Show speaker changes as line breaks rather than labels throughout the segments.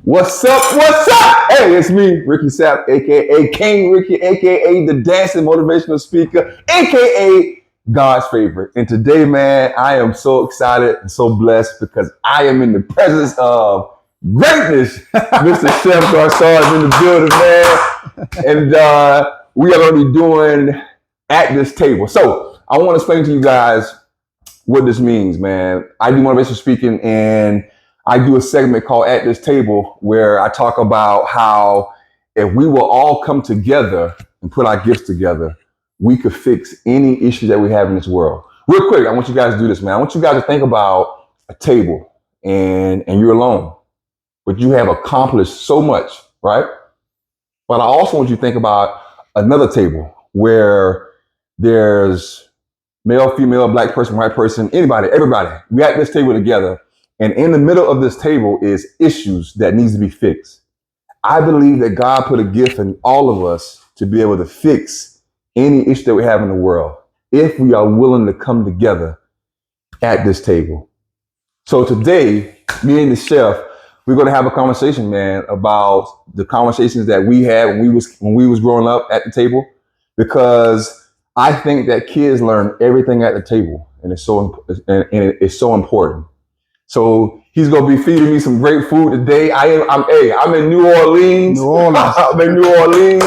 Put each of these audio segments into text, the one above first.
What's up? What's up? Hey, it's me, Ricky Sapp, aka King Ricky, aka the dancing motivational speaker, aka God's favorite. And today, man, I am so excited and so blessed because I am in the presence of greatness. Mr. Chef Garcon is in the building, man. And we are going to be doing at this table. So I want to explain to you guys what this means, man. I do motivational speaking, and I do a segment called At This Table where I talk about how if we will all come together and put our gifts together, we could fix any issue that we have in this world. Real quick, I want you guys to do this, man. I want you guys to think about a table and you're alone, but you have accomplished so much, right? But I also want you to think about another table where there's male, female, black person, white person, anybody, everybody. We at this table together. And in the middle of this table is issues that needs to be fixed. I believe that God put a gift in all of us to be able to fix any issue that we have in the world if we are willing to come together at this table. So today, me and the chef, we're going to have a conversation, man, about the conversations that we had when we was growing up at the table, because I think that kids learn everything at the table, and it's so important. So he's gonna be feeding me some great food today. I'm in New Orleans. I'm in New Orleans.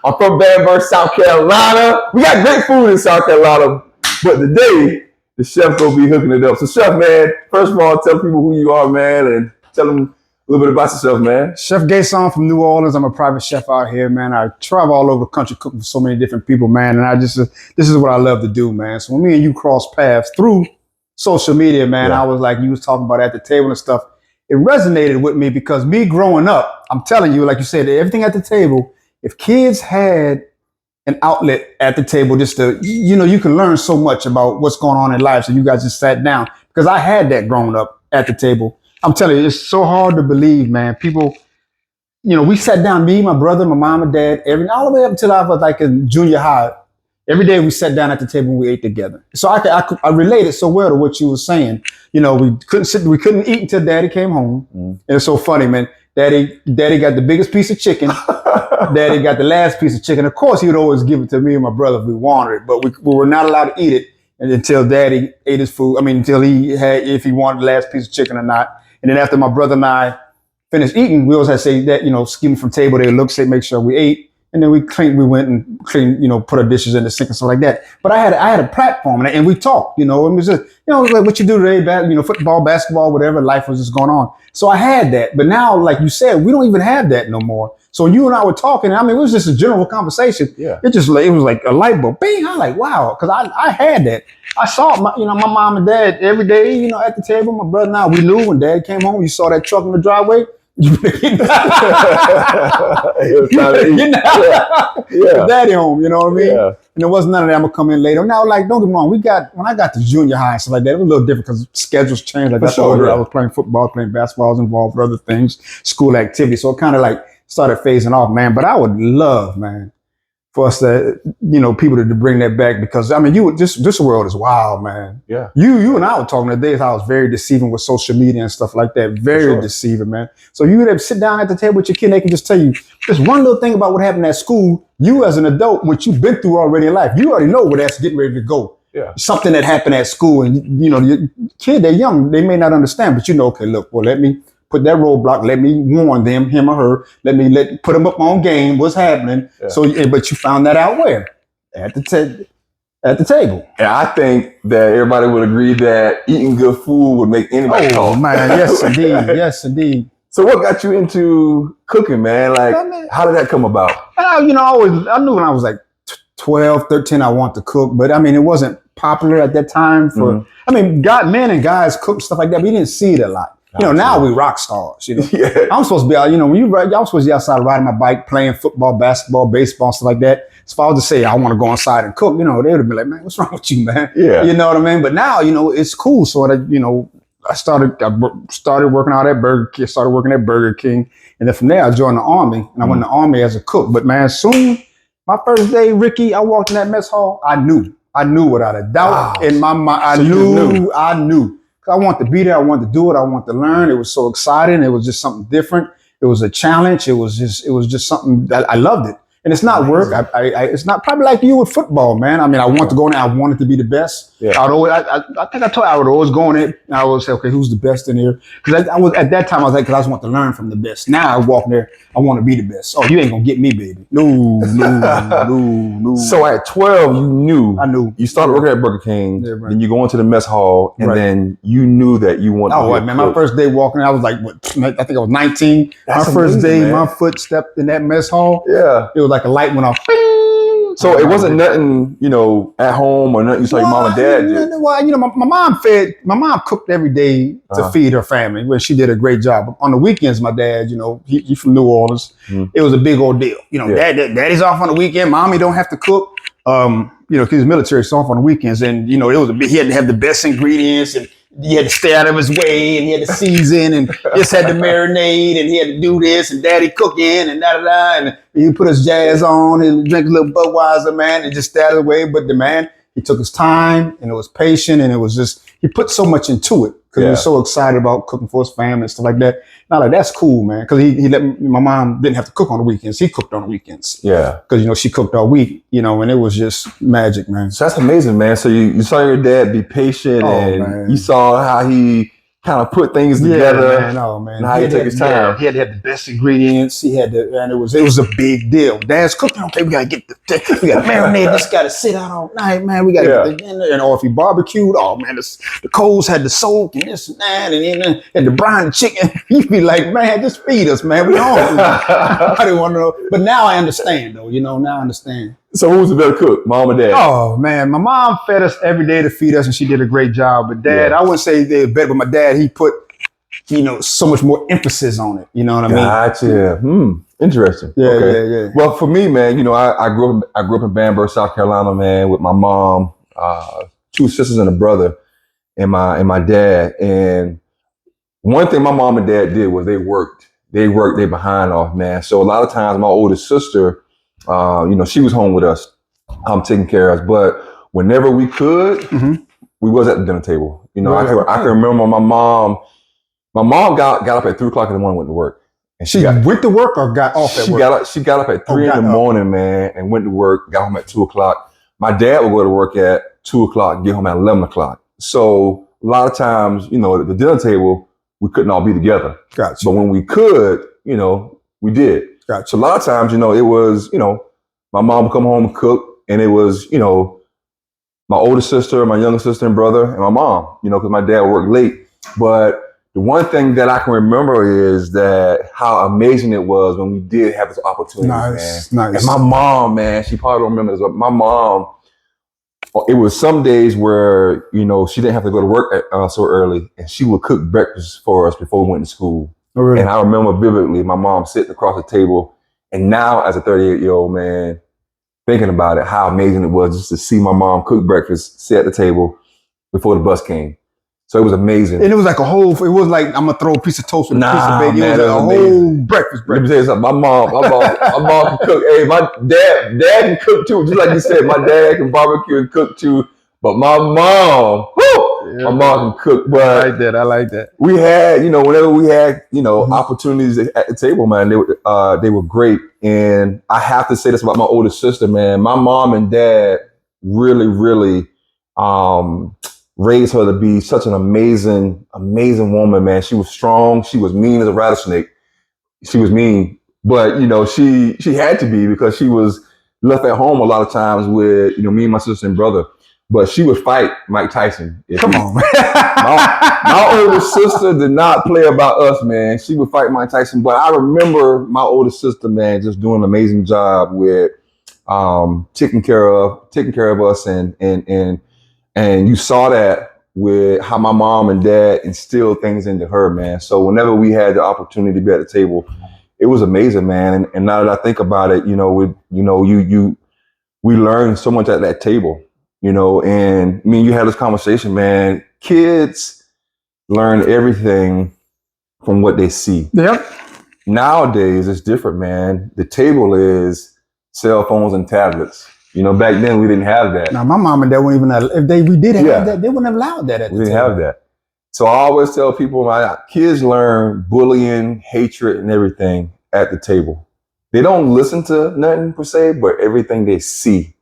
I'm from Baton Rouge, South Carolina. We got great food in South Carolina, but today the chef gonna be hooking it up. So chef, man, first of all, tell people who you are, man, and tell them a little bit about yourself, man.
Chef Gason from New Orleans. I'm a private chef out here, man. I travel all over the country cooking for so many different people, man. And this is what I love to do, man. So when me and you cross paths through social media, man, I was like, you was talking about at the table and stuff. It resonated with me because me growing up, I'm telling you, like you said, everything at the table, if kids had an outlet at the table, just to, you can learn so much about what's going on in life. So you guys just sat down, because I had that growing up at the table. I'm telling you, it's so hard to believe, man. People, we sat down, me, my brother, my mom and dad, all the way up until I was like in junior high. Every day we sat down at the table and we ate together. So I related so well to what you were saying. We couldn't eat until Daddy came home. And it's so funny, man. Daddy got the biggest piece of chicken. Daddy got the last piece of chicken. Of course, he would always give it to me and my brother if we wanted it, but we were not allowed to eat it until Daddy ate his food. Until if he wanted the last piece of chicken or not. And then after my brother and I finished eating, we always had to say that, skim from table, they look, say, make sure we ate. And then we went and cleaned, put our dishes in the sink and stuff like that. But I had a platform and we talked, it was just, like what you do today, football, basketball, whatever, life was just going on. So I had that. But now, like you said, we don't even have that no more. So when you and I were talking, it was just a general conversation.
Yeah.
It was like a light bulb. Bing! I'm like, wow, because I had that. I saw my mom and dad every day, at the table. My brother and I, we knew when Dad came home, you saw that truck in the driveway. Daddy home, you know what I mean?
Yeah.
And there wasn't none of that. I'm gonna come in later. Now, like, don't get me wrong, when I got to junior high and stuff like that, it was a little different because schedules changed. Like I was playing football, playing basketball, I was involved with other things, school activities. So it kind of like started phasing off, man. But I would love, man, for us to, people to bring that back, because this world is wild, man.
Yeah.
You and I were talking today how it's very deceiving with social media and stuff like that. Very deceiving, man. So you would have to sit down at the table with your kid, and they can just tell you just one little thing about what happened at school. You as an adult, what you've been through already in life, you already know where that's getting ready to go.
Yeah.
Something that happened at school, and your kid, they're young, they may not understand, but okay, look, well, let me put that roadblock. Let me warn them, him or her. Put them up on game. What's happening? Yeah. So, but you found that out where? At the table.
And I think that everybody would agree that eating good food would make anybody talk.
Oh man, yes indeed, yes indeed.
So what got you into cooking, man? Like, how did that come about?
I knew when I was like 12, 13, I wanted to cook, but it wasn't popular at that time. Men and guys cook stuff like that, but you didn't see it a lot. Now we rock stars,
Yeah.
I'm supposed to be out, when y'all supposed to be outside riding my bike, playing football, basketball, baseball, stuff like that. So if I was to say, I want to go inside and cook, they would have been like, man, what's wrong with you, man?
Yeah.
You know what I mean? But now, it's cool. So I started working out at Burger King, started working at Burger King. And then from there, I joined the Army, and I went in the Army as a cook. But man, soon, my first day, Ricky, I walked in that mess hall, I knew without a doubt in my mind. I knew. I wanted to be there. I wanted to do it. I wanted to learn. It was so exciting. It was just something different. It was a challenge. It was just something that I loved it. And it's not work. It's not probably like you with football, man. I mean, I want to go in there. I wanted to be the best.
Yeah.
I think I told you I would always go in it. And I would say, okay, who's the best in here? Because I was at that time, I was like, because I just want to learn from the best. Now I walk in there, I want to be the best. Oh, you ain't gonna get me, baby. No.
So at 12, you knew.
I knew.
You started working at Burger King,
Yeah, right.
then you go into the mess hall, and
Right.
then you knew that you wanted to
Oh,
be a
man,
cook.
my first day walking, I was like, what? I think I was 19.
That's
my first
amazing,
day,
man.
my foot stepped in that mess hall.
Yeah.
It was like a light went off.
So it wasn't nothing, at home or nothing you saw your mom and dad did.
Well, my mom cooked every day to feed her family. Well, she did a great job. On the weekends, my dad, he from New Orleans. It was a big ordeal. Daddy's off on the weekend. Mommy don't have to cook. Because he's military, so off on the weekends. And, it was he had to have the best ingredients, and he had to stay out of his way, and he had to season, and this had to marinate, and he had to do this, and daddy cooking, and da-da-da. And he put his jazz on and drink a little Budweiser, man, and just stay out of the way. But the man, he took his time, and it was patient, and it was just, he put so much into it because he was so excited about cooking for his family and stuff like that. Now, like, that's cool, man, because he let my mom didn't have to cook on the weekends. He cooked on the weekends.
Yeah.
Because, she cooked all week, and it was just magic, man.
So that's amazing, man. So you saw your dad be patient, and
man.
you saw how he kind of put things together.
Man. Oh, man.
And how he took his time.
He had to have the best ingredients. He had to, and it was a big deal. Dad's cooking. Okay, we gotta get we gotta marinate. This gotta sit out all night, man. We gotta get the dinner. Or if he barbecued, oh man, the coals had to soak and this and that, and then the brine chicken. You'd be like, man, just feed us, man. We hungry. I didn't want to know, but now I understand, though. Now I understand.
So who was the better cook, mom or dad?
Oh man, my mom fed us every day to feed us, and she did a great job. But dad, I wouldn't say they were better, but my dad, he put, so much more emphasis on it. You know what I mean?
Gotcha. Interesting.
Yeah.
Well, for me, man, I grew up in Bamberg, South Carolina, man, with my mom, 2 sisters and a brother, and my dad. And one thing my mom and dad did was they worked their behind off, man. So a lot of times my oldest sister, she was home with us, taking care of us. But whenever we could, we was at the dinner table. I can remember my mom got up at 3:00 in the morning and went to work. And
she went to work or got off at work?
She got up at 3 in the morning, man, and went to work, got home at 2:00. My dad would go to work at 2:00, get home at 11:00. So a lot of times, at the dinner table, we couldn't all be together.
Gotcha.
But when we could, we did.
Gotcha.
So a lot of times, it was, my mom would come home and cook, and it was, my older sister, my younger sister and brother, and my mom, because my dad would work late. But the one thing that I can remember is that how amazing it was when we did have this opportunity, man.
Nice.
And my mom, man, she probably don't remember this, but my mom, it was some days where, she didn't have to go to work so early, and she would cook breakfast for us before we went to school.
Oh, really?
And I remember vividly my mom sitting across the table. And now, as a 38-year-old man, thinking about it, how amazing it was just to see my mom cook breakfast, sit at the table before the bus came. So it was amazing.
And it was like it was like, I'm going to throw a piece of toast with a piece of bacon.
Man,
it was a whole breakfast.
Let me tell you something. My mom can cook. Hey, my dad can cook too. Just like you said, my dad can barbecue and cook too. But my mom, my mom can cook. But
I like that.
We had, whenever we had, opportunities at the table, man, they were great. And I have to say this about my older sister, man. My mom and dad really, really raised her to be such an amazing woman, man. She was strong. She was mean as a rattlesnake. She was mean, but she had to be because she was left at home a lot of times with me and my sister and brother. But she would fight Mike Tyson.
Come on, man.
My older sister did not play about us, man. She would fight Mike Tyson. But I remember my older sister, man, just doing an amazing job with taking care of us, and you saw that with how my mom and dad instilled things into her, man. So whenever we had the opportunity to be at the table, it was amazing, man. And now that I think about it, we learned so much at that table. And I mean, you had this conversation, man. Kids learn everything from what they see.
Yep.
Nowadays, it's different, man. The table is cell phones and tablets. Back then we didn't have that.
Now, my mom and dad wouldn't even, if we did have that, they wouldn't have allowed that at the table.
We didn't have that. So I always tell people my kids learn bullying, hatred, and everything at the table. They don't listen to nothing per se, but everything they see,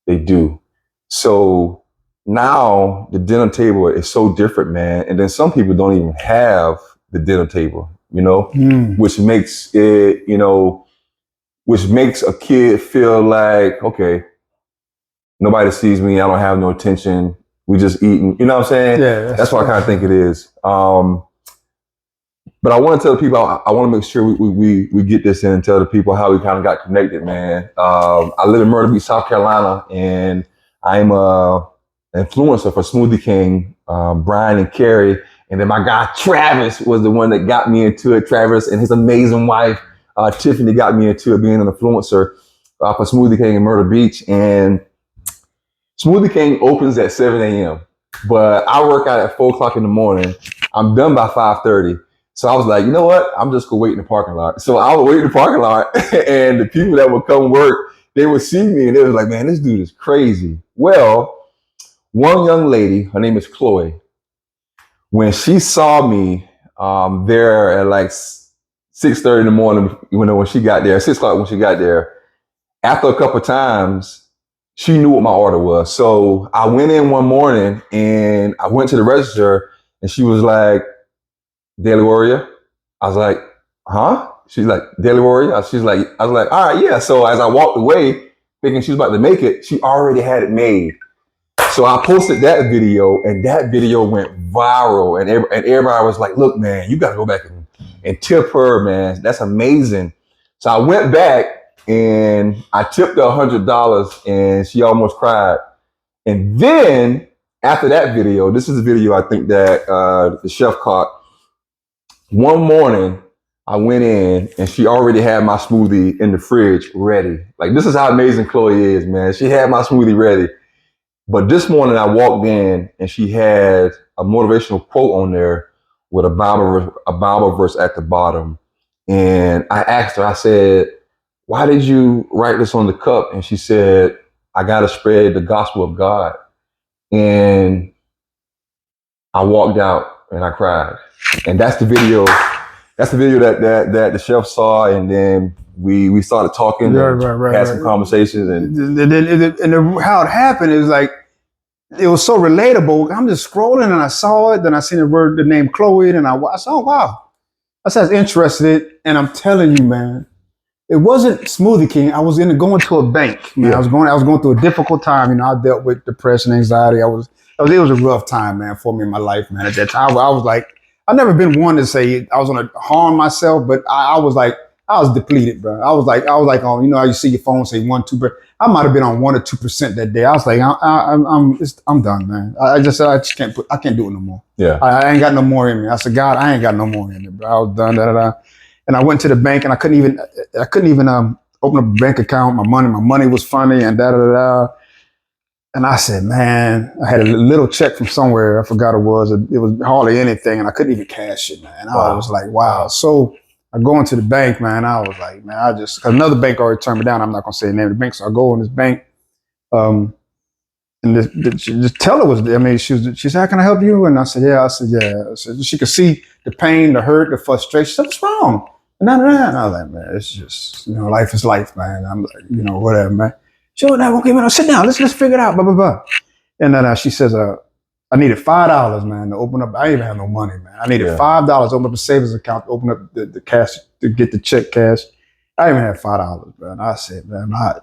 they do. So now the dinner table is so different, man. And then some people don't even have the dinner table, which makes it, which makes a kid feel like, okay, nobody sees me. I don't have no attention. We just eating. You know what I'm saying?
Yeah.
That's what I kind of think it is. But I want to tell the people, I want to make sure we get this in and tell the people how we kind of got connected, man. I live in Myrtle Beach, South Carolina, and I'm a influencer for Smoothie King, Brian and Carrie. And then my guy, Travis, was the one that got me into it. Travis and his amazing wife, Tiffany, got me into it, being an influencer for Smoothie King in Myrtle Beach. And Smoothie King opens at 7 a.m., but I work out at 4 o'clock in the morning. I'm done by 5:30. So I was like, you know what? I'm just going to wait in the parking lot. So I would wait in the parking lot, and the people that would come work, they would see me, and they was like, man, this dude is crazy. Well, one young lady, her name is Chloe, when she saw me there at like 6:30 in the morning, when she got there, 6 o'clock when she got there, after a couple of times, she knew what my order was. So I went in one morning and I went to the register and she was like, Daily Warrior? I was like, huh? She's like, Daily Warrior? I was like, all right, yeah. So as I walked away, thinking she was about to make it, she already had it made. So I posted that video and that video went viral. And everybody was like, look, man, you got to go back and tip her, man. That's amazing. So I went back and I tipped her $100 and she almost cried. And then after that video, this is a video I think that the chef caught. One morning, I went in and she already had my smoothie in the fridge ready. Like, this is how amazing Chloe is, man. She had my smoothie ready. But this morning I walked in and she had a motivational quote on there with a Bible verse at the bottom. And I asked her, I said, why did you write this on the cup? And she said, I got to spread the gospel of God. And I walked out and I cried. And that's the video. That's the video that the chef saw. And then we started talking, had some conversations.
And how it happened is like, it was so relatable. I'm just scrolling and I saw it. Then I seen the name Chloe, and I said, oh, wow. I said, interested. And I'm telling you, man, it wasn't Smoothie King. I was going to a bank. Man. Yeah. I was going through a difficult time. I dealt with depression, anxiety. It was a rough time, man, for me in my life, man. At that time, I was like, I've never been one to say I was going to harm myself, but I was like, I was depleted, bro. I was like, on, how you see your phone say 1%, 2%. I might have been on 1 or 2% that day. I was like, I'm done, man. I just can't do it no more.
Yeah.
I ain't got no more in me. I said, God, I ain't got no more in me, bro. I was done, And I went to the bank and I couldn't even open up a bank account. My money was funny and And I said, man, I had a little check from somewhere. I forgot it was. It was hardly anything, and I couldn't even cash it, man. I was like, wow. So I go into the bank, man. I was like, man, cause another bank already turned me down. I'm not gonna say the name of the bank. So I go in this bank, and this teller was there. I mean, she said, how can I help you? And I said, yeah. I said, she could see the pain, the hurt, the frustration. She said, what's wrong? And I was like, man, it's just, life is life, man. I'm like, whatever, man. Sure, now, okay, man, sit down. Let's figure it out, blah, blah, blah. And then she says, I needed $5, man, to open up. I didn't even have no money, man. I needed $5 to open up a savings account, to open up the cash, to get the check cash. I didn't even have $5, man. I said, man, I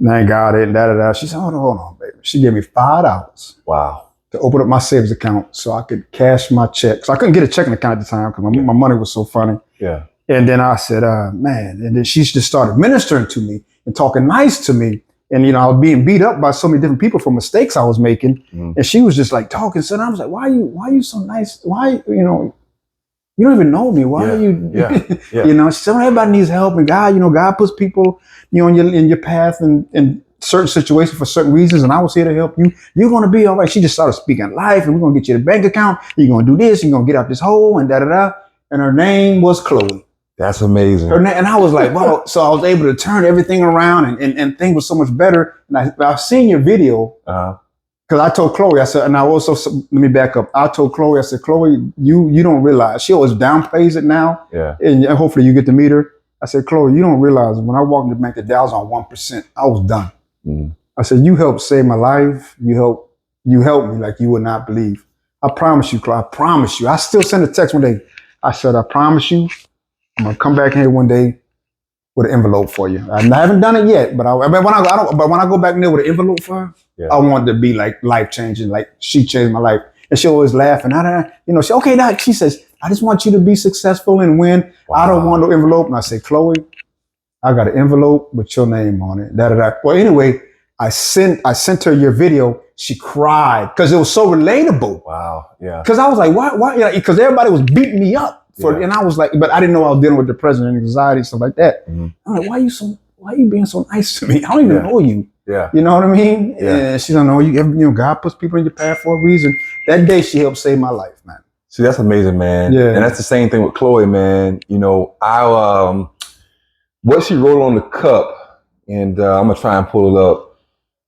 thank God it and She said, hold on, baby. She gave me $5.
Wow.
To open up my savings account so I could cash my check. So I couldn't get a checking account at the time because my money was so funny.
Yeah.
And then I said, man, and then she just started ministering to me and talking nice to me. And, I was being beat up by so many different people for mistakes I was making. Mm. And she was just like talking. So I was like, why are you so nice? Why, you don't even know me. Why are you, she said, everybody needs help. And God, God puts people, in your path and certain situations for certain reasons. And I was here to help you. You're going to be all right. She just started speaking life, and we're going to get you the bank account. You're going to do this. You're going to get out this hole and And her name was Chloe.
That's amazing.
And I was like, wow. So I was able to turn everything around and things were so much better. And I've seen your video. because I told Chloe, I said, and I also, let me back up. I told Chloe, I said, Chloe, you don't realize. She always downplays it now.
Yeah.
And hopefully you get to meet her. I said, Chloe, you don't realize when I walked in the bank today, I was on 1%. I was done.
Mm.
I said, you helped save my life. You helped me like you would not believe. I promise you, Chloe, I promise you. I still send a text one day. I said, I promise you, I'm going to come back here one day with an envelope for you. I haven't done it yet, but when I go back in there with an envelope for her, I want it to be like life changing, like she changed my life. And she always laugh and she says, I just want you to be successful and win. Wow. I don't want no envelope. And I say, Chloe, I got an envelope with your name on it. Well, anyway, I sent her your video. She cried because it was so relatable.
Wow. Yeah. Because
I was like, why? Because everybody was beating me up and I was like, but I didn't know I was dealing with depression and anxiety and stuff like that. Mm-hmm. I'm like, why are you being so nice to me? I don't even know you.
Yeah.
You know what I mean? Yeah. And she don't know you. God puts people in your path for a reason. That day she helped save my life, man.
See, that's amazing, man.
Yeah.
And that's the same thing with Chloe, man. You know, what she wrote on the cup, and I'm gonna try and pull it up.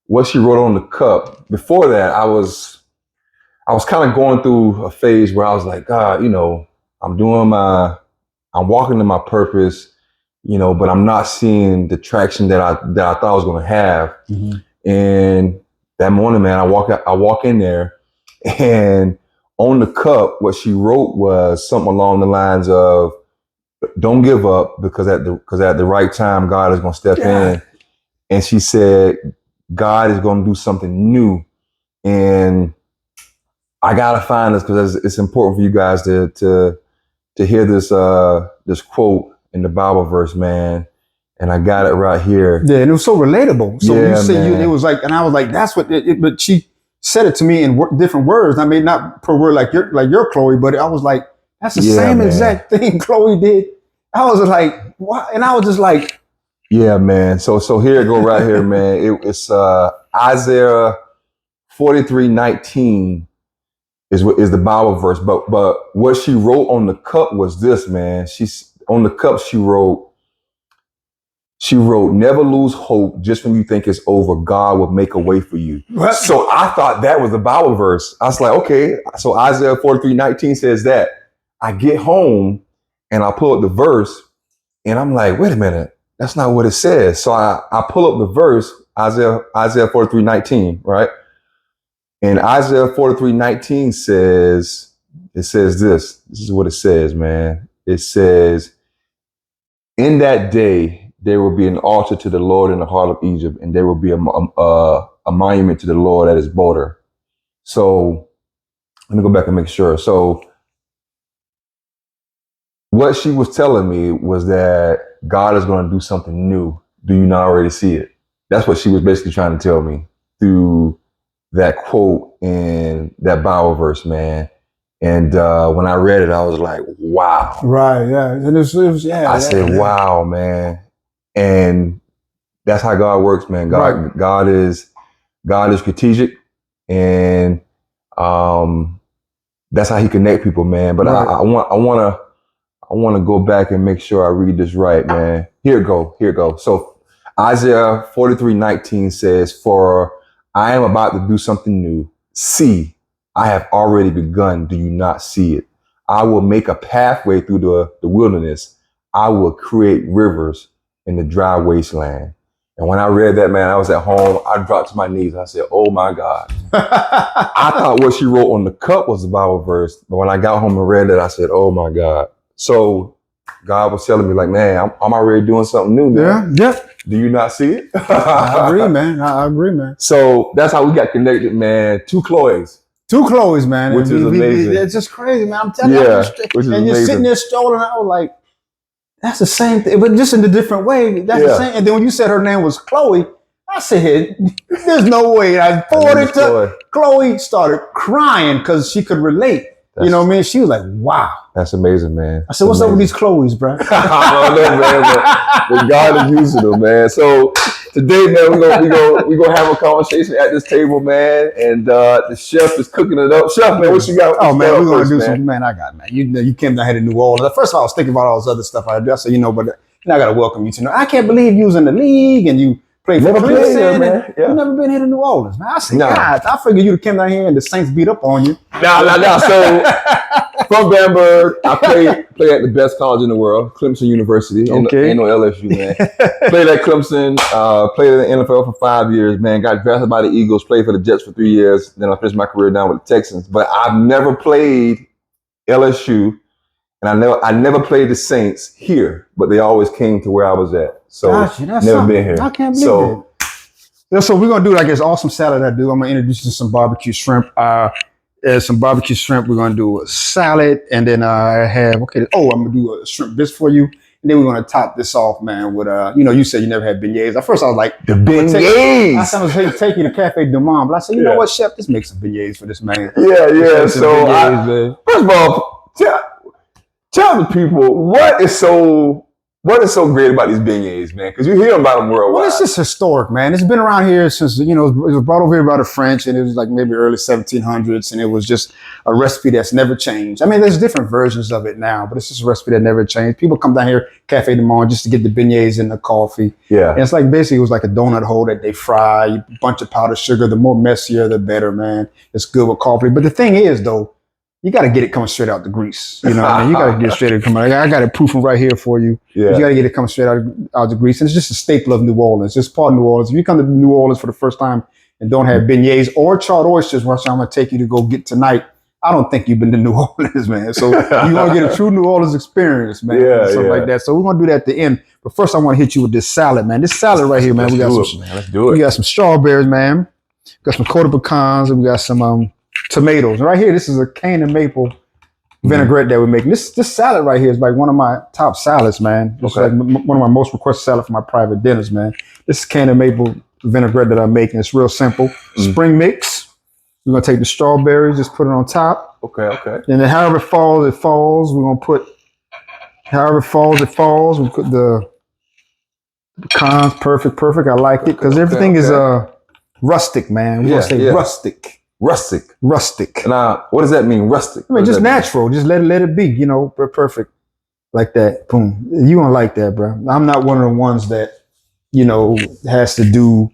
What she wrote on the cup. Before that, I was kind of going through a phase where I was like, God, I'm walking in my purpose, but I'm not seeing the traction that I thought I was going to have. Mm-hmm. And that morning, man, I walk in there, and on the cup, what she wrote was something along the lines of, "Don't give up, because at the right time, God is going to step in." And she said, God is going to do something new. And I gotta find this because it's important for you guys to hear this quote in the Bible verse, man. And I got it right here.
Yeah, and it was so relatable. So you said it was like, and I was like, that's what. But she said it to me in different words. I mean, not per word like your Chloe, but I was like, that's the same exact thing Chloe did. I was like, what? And I was just like,
yeah, man. So here it go right here, man. It's Isaiah 43:19 is the Bible verse. But what she wrote on the cup was this, man. On the cup she wrote, never lose hope. Just when you think it's over, God will make a way for you. What? So I thought that was the Bible verse. I was like, okay. So Isaiah 43:19 says that. I get home and I pull up the verse and I'm like, wait a minute. That's not what it says. So I pull up the verse, Isaiah 43:19, right? And Isaiah 43:19 says this. This is what it says, man. It says, in that day, there will be an altar to the Lord in the heart of Egypt, and there will be a monument to the Lord at his border. So let me go back and make sure. So what she was telling me was that God is going to do something new. Do you not already see it? That's what she was basically trying to tell me through that quote in that Bible verse, man. And when I read it, I was like, wow.
Right, yeah. And I
said, wow, man. And that's how God works, man. God is strategic, and that's how he connect people, man. But right. I want to go back and make sure I read this right, man. Here it go. So Isaiah 43:19 says, for I am about to do something new. See, I have already begun. Do you not see it? I will make a pathway through the wilderness. I will create rivers in the dry wasteland. And when I read that, man, I was at home. I dropped to my knees. I said, oh my God. I thought what she wrote on the cup was the Bible verse. But when I got home and read it, I said, oh my God. So God was telling me, like, man, I'm already doing something new, man.
Yeah.
Do you not see it?
I agree, man.
So that's how we got connected, man. Two Chloes,
man.
Which is amazing.
It's just crazy, man. I'm telling you.
Which is
and you're sitting there strolling. I was like, that's the same thing, but just in a different way. That's the same. And then when you said her name was Chloe, I said, there's no way. I forwarded to Chloe, started crying because she could relate. You know what I mean? She was like, wow.
That's amazing, man.
I said, what's up with these Chloes, bro?
I don't know, man, but God is using them, man. So today, man, we gonna have a conversation at this table, man. And the chef is cooking it up. Chef, man, what you got?
Oh, man, we're gonna do something, man. I got it, man. You came down here to New Orleans. First of all, I was thinking about all this other stuff I do. I said, but I gotta welcome you to know. I can't believe you was in the league and you played for
Never played
Clemson.
here, man. Yeah.
You never been here to New Orleans, man. I said,
Nah.
God, I figured you'd have come down here and the Saints beat up on you.
Nah. So from Bamberg, I played at the best college in the world, Clemson University.
Okay.
Ain't no LSU, man. Played at Clemson, played in the NFL for 5 years, man. Got drafted by the Eagles, played for the Jets for 3 years. Then I finished my career down with the Texans. But I've never played LSU, and I never played the Saints here, but they always came to where I was at. So
Gotcha, that's
never
something.
been here.
I can't believe that. So we're gonna do like this awesome salad I do. I'm gonna introduce you to some barbecue shrimp. Some barbecue shrimp. We're gonna do a salad, and then I have I'm gonna do a shrimp bisque for you, and then we're gonna top this off, man, with you said you never had beignets. At first I was like,
the beignets.
I said I was going to take you to Cafe Du Monde, but I said, you know what, Chef, let's make some beignets for this man.
Yeah.
Some
So
beignets,
first of all, tell the people what is so great about these beignets, man? Because you hear about them worldwide.
Well, it's just historic, man. It's been around here since, it was brought over here by the French, and it was like maybe early 1700s, and it was just a recipe that's never changed. I mean, there's different versions of it now, but it's just a recipe that never changed. People come down here, Cafe Du Monde, just to get the beignets and the coffee.
Yeah.
And it's like, basically, it was like a donut hole that they fry, a bunch of powdered sugar. The more messier, the better, man. It's good with coffee. But the thing is, though, you got to get it coming straight out the grease. You know what I mean? You got to get it straight out coming. I got it proofing right here for you.
Yeah.
You got to get it coming straight out the grease. And it's just a staple of New Orleans. It's part of New Orleans. If you come to New Orleans for the first time and don't have beignets or charred oysters, which I'm going to take you to go get tonight, I don't think you've been to New Orleans, man. So you're going to get a true New Orleans experience, man. Something like that. So we're going to do that at the end. But first I want to hit you with this salad, man. This salad right here, man.
Let's do it.
We got some strawberries, man. We got some quarter pecans, and we got some tomatoes. And right here, this is a cane and maple vinaigrette that we're making. This salad right here is like one of my top salads, man. It's like one of my most requested salads for my private dinners, man. This is cane and maple vinaigrette that I'm making. It's real simple. Spring mix. We're gonna take the strawberries, just put it on top.
Okay.
And then however it falls. We're gonna put however it falls. We put the pecans. Perfect. I like it because everything is rustic, man. We're gonna say rustic. Rustic.
Now, what does that mean, rustic?
I mean, just natural. Just let it be, perfect. Like that. Boom. You don't like that, bro. I'm not one of the ones that, has to do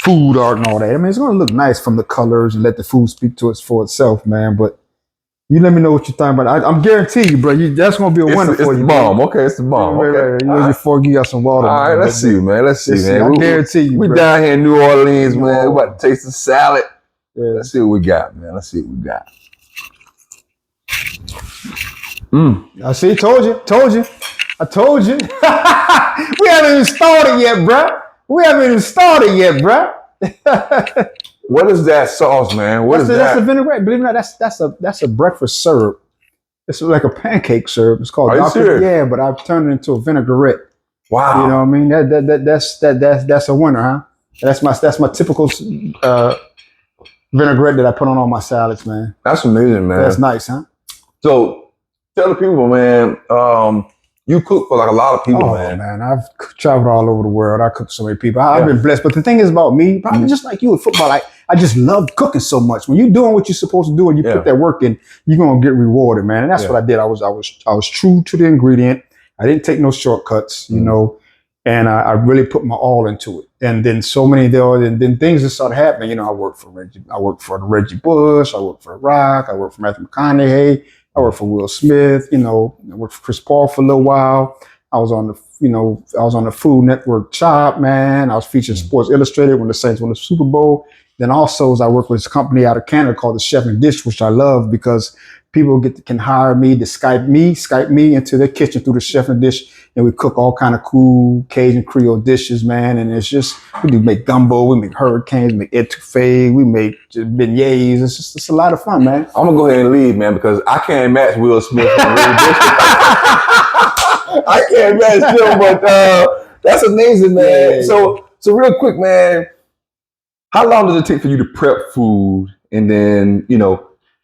food art and all that. I mean, it's going to look nice from the colors and let the food speak to us for itself, man. But you let me know what you think about it. I'm guaranteeing you, bro. That's going to be a winner for you.
It's the bomb. Okay, it's the bomb.
Right. Before you got some water.
All right, let's see, man. Let's see, man.
I guarantee you,
we
bro.
down here in New Orleans, man. We about to taste the salad. Yeah. Let's see what we got, man.
I see. Told you. I told you. We haven't even started yet, bro.
What is that sauce, man? What is that?
That's a vinaigrette. Believe it or not, that's a breakfast syrup. It's like a pancake syrup. It's called Dr. Yeah, but I've turned it into a vinaigrette.
Wow.
You know what I mean? That's a winner, huh? That's my typical vinaigrette that I put on all my salads, man.
That's amazing, man.
That's nice, huh?
So tell the people, man, you cook for like a lot of people, man.
I've traveled all over the world. I cook for so many people. I've been blessed. But the thing is about me, probably just like you with football, I just love cooking so much. When you're doing what you're supposed to do and you put that work in, you're gonna get rewarded, man. And that's what I did. I was true to the ingredient. I didn't take no shortcuts, and I really put my all into it. And then then things just started happening. I worked for Reggie Bush, I worked for Rock, I worked for Matthew McConaughey, I worked for Will Smith, I worked for Chris Paul for a little while. I was on the Food Network Chop, man. I was featured in Sports Illustrated when the Saints won the Super Bowl. Then also, I worked with this company out of Canada called the Chef and Dish, which I love because people can hire me to Skype me into their kitchen through the Chef and Dish, and we cook all kind of cool Cajun Creole dishes, man. And it's just, we make gumbo, we make hurricanes, we make etouffee, we make beignets. It's a lot of fun, man.
I'm gonna go ahead and leave, man, because I can't match Will Smith. I can't match him, but that's amazing, man. Yeah. So real quick, man, how long does it take for you to prep food, and then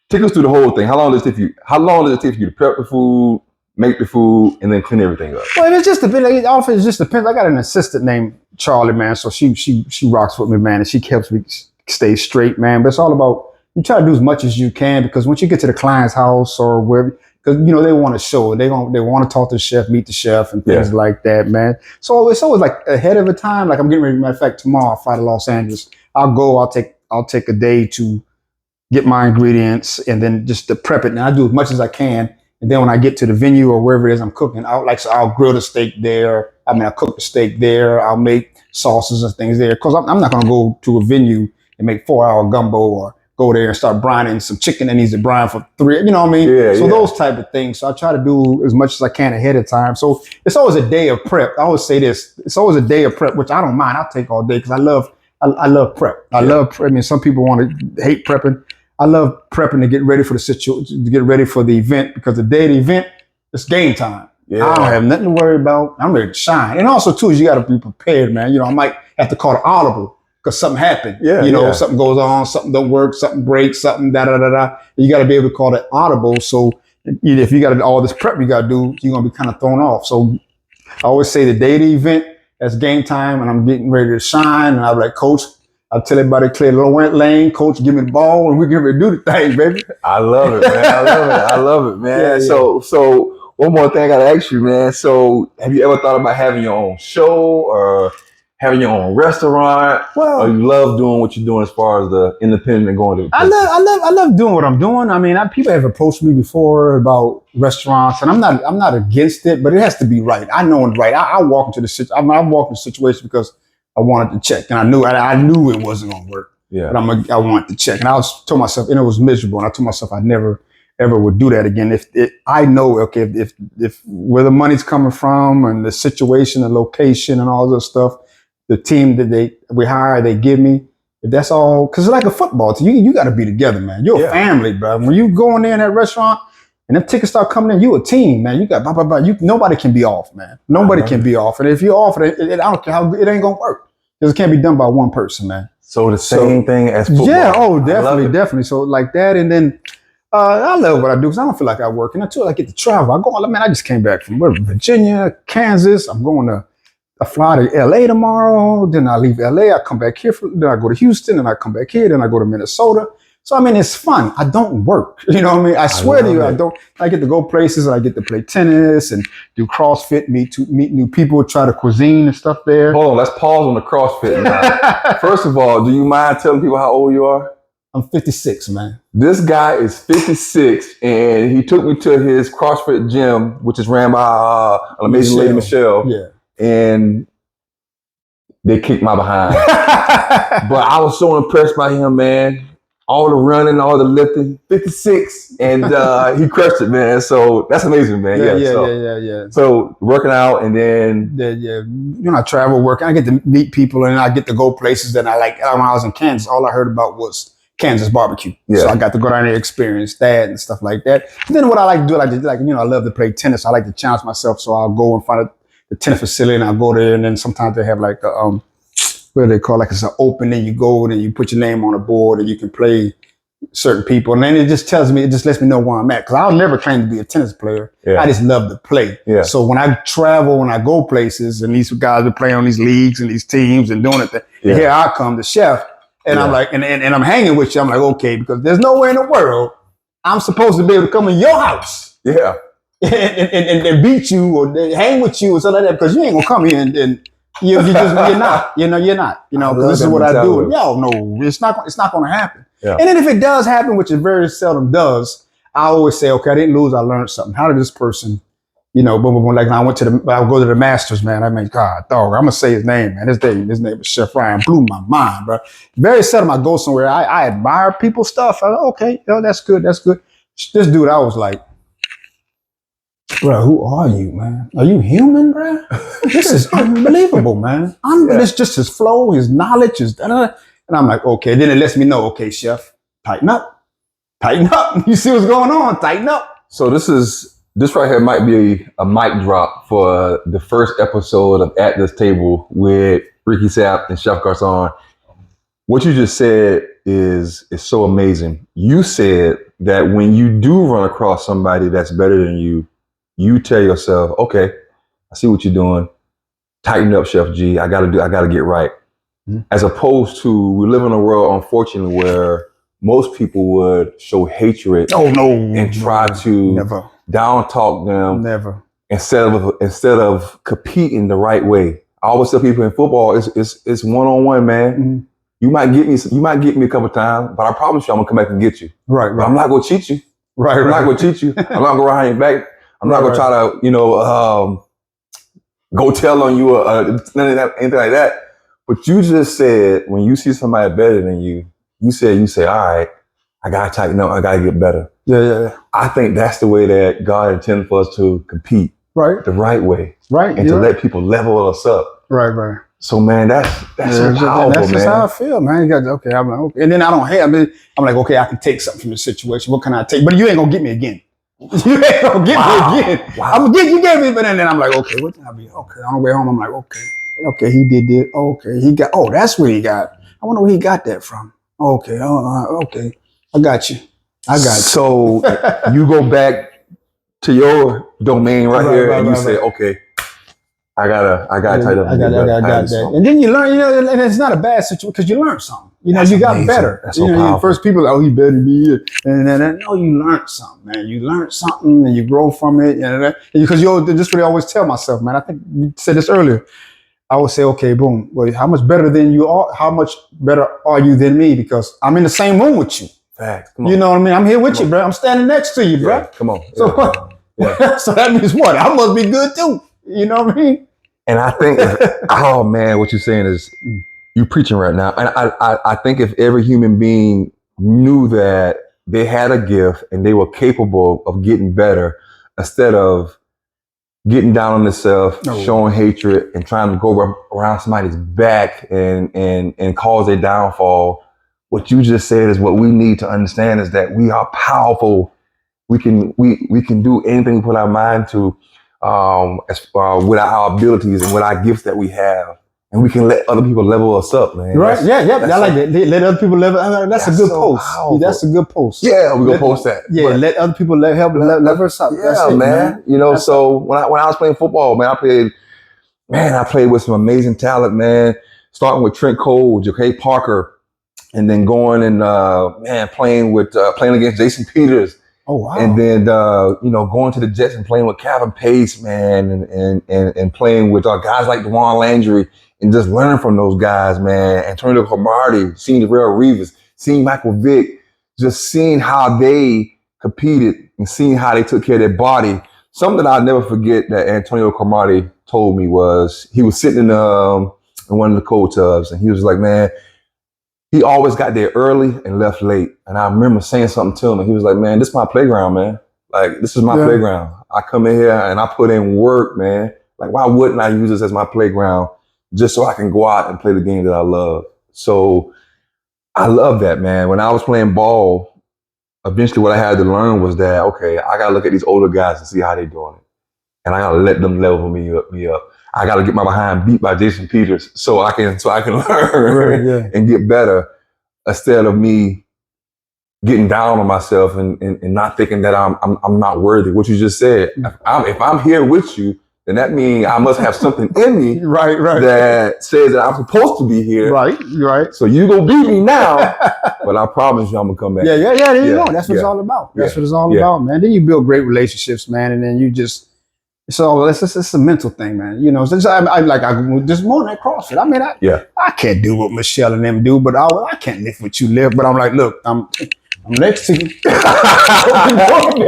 take us through the whole thing? How long does it take for you to prep the food, make the food, and then clean everything up?
Well, it just depends. It often just depends. I got an assistant named Charlie, man. So she rocks with me, man, and she helps me stay straight, man. But it's all about, you try to do as much as you can, because once you get to the client's house or wherever, because they want to show. They want to talk to the chef, meet the chef, and things like that, man. So it's always like ahead of a time. Like I'm getting ready. Matter of fact, tomorrow I fly to Los Angeles. I'll go. I'll take a day to get my ingredients and then just to prep it. And I do as much as I can. And then when I get to the venue or wherever it is I'm cooking, I'll grill the steak there. I'll cook the steak there. I'll make sauces and things there. Because I'm not going to go to a venue and make 4-hour gumbo or go there and start brining some chicken that needs to brine for 3. You know what I mean? So those type of things. So I try to do as much as I can ahead of time. So it's always a day of prep. I always say this. It's always a day of prep, which I don't mind. I'll take all day because I love prep. I love prep. I mean, some people want to hate prepping. I love prepping to get ready for the situation, to get ready for the event, because the day of the event, it's game time. I don't have nothing to worry about. I'm ready to shine. And also, too, is you got to be prepared, man. I might have to call an audible because something happened. Something goes on, something don't work, something breaks, something da-da-da-da. You got to be able to call it audible. So if you got all this prep you got to do, you're going to be kind of thrown off. So I always say the day of the event, that's game time, and I'm getting ready to shine. And I'm like, Coach, I'll tell everybody, clear the lane, Coach, give me the ball, and we're getting ready to do the thing, baby.
I love it, man. I love it, man. So one more thing I got to ask you, man. So have you ever thought about having your own show or having your own restaurant?
Well,
or you love doing what you're doing as far as the independent and going to?
I love doing what I'm doing. I mean, people have approached me before about restaurants, and I'm not against it, but it has to be right. I know it's right. I walk into the I walked into the situation because I wanted to check, and I knew it wasn't gonna work.
Yeah.
But I wanted to check, and I told myself, and it was miserable. And I told myself I never ever would do that again. If I know, okay, if where the money's coming from and the situation, the location, and all this stuff, the team that we hire, they give me. If that's all, because it's like a football team, you got to be together, man. You're a family, bro. When you go in there in that restaurant and them tickets start coming in, you a team, man. You got blah blah blah. Nobody can be off, man. Nobody can be off. And if you're off, I don't care how it ain't gonna work. Because it can't be done by one person, man.
So the same thing as football.
Yeah, definitely. So like that, and then I love what I do because I don't feel like I work. And until I get to travel, I just came back from Virginia, Kansas. I fly to LA tomorrow. Then I leave LA. I come back here. Then I go to Houston. Then I come back here. Then I go to Minnesota. So, I mean, it's fun. I don't work. You know what I mean? I swear to you, I don't. I get to go places and I get to play tennis and do CrossFit, meet new people, try the cuisine and stuff there.
Hold on, let's pause on the CrossFit now. First of all, do you mind telling people how old you are?
I'm 56, man.
This guy is 56, and he took me to his CrossFit gym, which is ran by an amazing lady, Michelle.
Yeah.
And they kicked my behind. But I was so impressed by him, man. All the running, all the lifting, 56, and he crushed it, man. So that's amazing, man.
Yeah.
So working out, and then
I travel, work. I get to meet people, and I get to go places that I like. When I was in Kansas, all I heard about was Kansas barbecue. Yeah. So I got to go down there and experience that and stuff like that. And then what I like to do, I love to play tennis. I like to challenge myself, so I'll go and find the tennis facility, and I'll go there, and then sometimes they have like the what do they call, like it's an open, and you go and you put your name on a board and you can play certain people. And then it just lets me know where I'm at. Cause I'll never claim to be a tennis player. Yeah. I just love to play. Yeah. So when I travel, when I go places and these guys are playing on these leagues and these teams and doing it, and here I come, the chef, and I'm like, and I'm hanging with you. I'm like, okay, because there's nowhere in the world I'm supposed to be able to come in your house.
Yeah.
And beat you or hang with you or something like that, because you ain't gonna come here and you're not. You're not. This is what I do. No, it's not going to happen. Yeah. And then if it does happen, which it very seldom does, I always say, okay, I didn't lose. I learned something. How did this person, boom, boom, boom. Like when I go to the Masters, man. I mean, God, dog. I'm gonna say his name, man. His name is Chef Ryan. Blew my mind, bro. Very seldom I go somewhere. I admire people's stuff. I go, okay, that's good. That's good. This dude, I was like, bro, who are you, man? Are you human, bro? This is unbelievable, man. It's just his flow, his knowledge, and I'm like, okay. Then it lets me know, okay, chef, tighten up. You see what's going on? Tighten up.
So this right here might be a mic drop for the first episode of At This Table with Ricky Sapp and Chef Garcon. What you just said is so amazing. You said that when you do run across somebody that's better than you, you tell yourself, okay, I see what you're doing. Tighten up, Chef G. I gotta get right. Mm-hmm. As opposed to, we live in a world, unfortunately, where most people would show hatred.
Oh no!
And try to
never.
down talk them,
Never.
instead of competing the right way. I always tell people in football, it's one-on-one, man.
Mm-hmm.
You might get me a couple times, but I promise you, I'm gonna come back and get you.
Right,
But
right.
I'm not gonna cheat you.
Right,
I'm
right.
not gonna cheat you. I'm not gonna ride your back. I'm not gonna try to, go tell on you or anything like that. But you just said when you see somebody better than you, you say, all right, I gotta tighten up. I gotta get better.
Yeah.
I think that's the way that God intended for us to compete.
Right.
The right way.
Right.
And to let people level us up.
Right.
So man, that's so powerful,
that's just
man.
how I feel, man. You got okay. I'm like, okay. And then I don't have. I'm like, okay, I can take something from the situation. What can I take? But you ain't gonna get me again. You ain't gonna get me again.
Wow.
I'm gonna get you gave me, but then I'm like, okay, what can I be? Okay, on the way home, I'm like, okay, he did this. Okay, he got. Oh, that's where he got. I wonder where he got that from. Okay, okay, I got you.
So you go back to your domain right here, and you say, okay, I gotta tighten up.
I got that. And then you learn, and it's not a bad situation because you learn something.
That's
you got
amazing.
better.
That's so powerful.
First people, he better than me. And then, no, you learned something, man. You learned something and you grow from it. Because this is what I always tell myself, man. I think you said this earlier. I would say, okay, boom. Well, how much better than you are? How much better are you than me? Because I'm in the same room with you.
Facts. Come on.
You know what I mean? I'm here with you, bro. I'm standing next to you, bro.
Yeah, come on.
So what? Yeah. So that means what? I must be good too. You know what I mean?
And I think, oh man, what you're saying is you're preaching right now. And I think if every human being knew that they had a gift and they were capable of getting better, instead of getting down on themselves, showing hatred, and trying to go around somebody's back and cause a downfall, what you just said is what we need to understand is that we are powerful. We can do anything we put our mind to. With our abilities and with our gifts that we have, and we can let other people level us up, man.
Right? Yeah. I like that. Let other people level. That's a good post. Yeah, that's a good post.
Yeah, we're gonna post that.
Yeah, let other people help level us up.
Yeah,
that's it,
man. So when I was playing football, man, I played with some amazing talent, man. Starting with Trent Cole, Ja'Kai Parker, and then going and playing against Jason Peters.
Oh wow!
And then going to the Jets and playing with Calvin Pace, man, and playing with guys like Dewan Landry, and just learning from those guys, man. Antonio Cromartie, seeing Darrell Reeves, seeing Michael Vick, just seeing how they competed and seeing how they took care of their body. Something that I'll never forget that Antonio Cromartie told me was he was sitting in one of the cold tubs, and he was like, man, he always got there early and left late. And I remember saying something to him, and he was like, man, this is my playground, man. Like, this is my playground. I come in here and I put in work, man. Like, why wouldn't I use this as my playground just so I can go out and play the game that I love? So I love that, man. When I was playing ball, eventually what I had to learn was that, okay, I got to look at these older guys and see how they're doing it. And I got to let them level me up. I got to get my behind beat by Jason Peters so I can learn and get better, instead of me getting down on myself and not thinking that I'm not worthy. What you just said. If I'm here with you, then that means I must have something in me that says that I'm supposed to be here.
Right.
So you gonna beat me now, but I promise you I'm gonna come back.
Yeah. There you go. That's what it's all about. That's what it's all about, man. Then you build great relationships, man, and then you just. So it's a mental thing, man. This morning at CrossFit. I mean, I can't do what Michelle and them do, but I can't lift what you lift. But I'm like, look, I'm next to you. I'm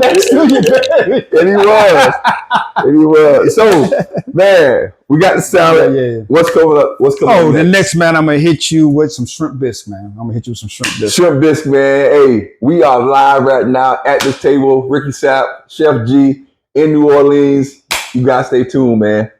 next to you, baby.
And he was. So, man, we got the salad.
Yeah.
What's coming up?
The next, man, I'm gonna hit you with some shrimp bisque, man. I'm gonna hit you with some shrimp bisque.
Shrimp bisque, man. Hey, we are live right now at this table. Ricky Sapp, Chef G in New Orleans. You guys stay tuned, man.